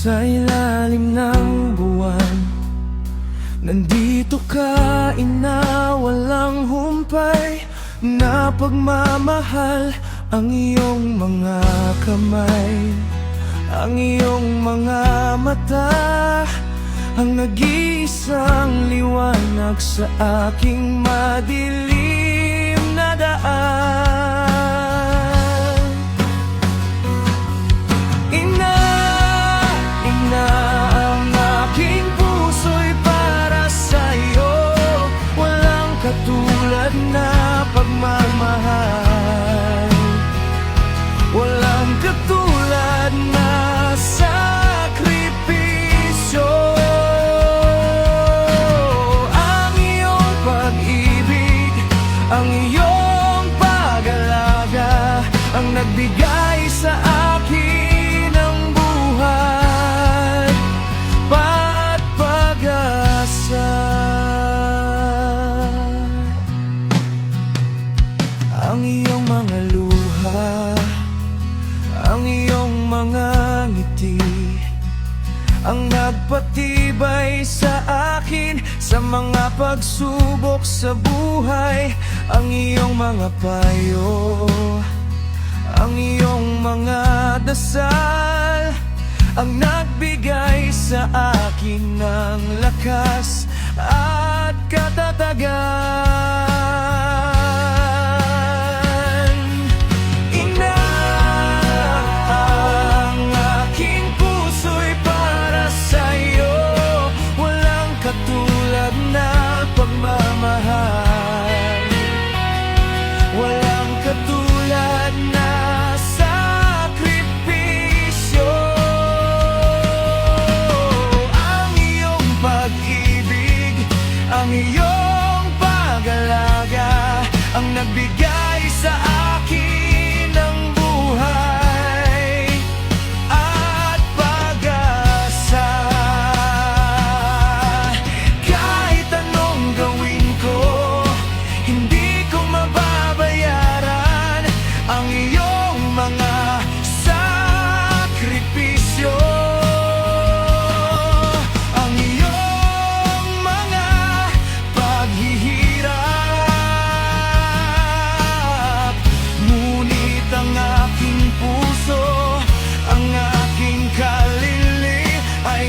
Sa ilalim ng buwan, nandito ka, ina, walang humpay na pagmamahal. Ang iyong mga kamay, ang iyong mga mata, ang nag-iisang liwanag sa aking madilim na daan. Ina, ina, ang aking puso'y para sa'yo. Walang katulad na pagmamahal, walang katulad na sakripisyo. Ang iyong pag-ibig, ang iyong pag-alaga, ang nagbigay sa akin ng buhay at pag-asa. Ang iyong mga luha, ang iyong mga ngiti, ang nagpatibay sa akin sa mga pagsubok sa buhay. Ang iyong mga payo, ang iyong mga dasal, ang nagbigay sa akin ng lakas at katatagan. Ina, ang aking puso'y para sa'yo. Walang katulad na pagmamahal, walang katulad na sakripisyo. Ang iyong pag-ibig, ang iyong pag-alaga, ang nagbigay sa akin ng buhay at pag-asa. Kahit anong gawin ko, hindi ko mababayaran ang iyong mga sakripisyo, ang iyong mga paghihirap. Ngunit ang aking puso, ang aking kalili ay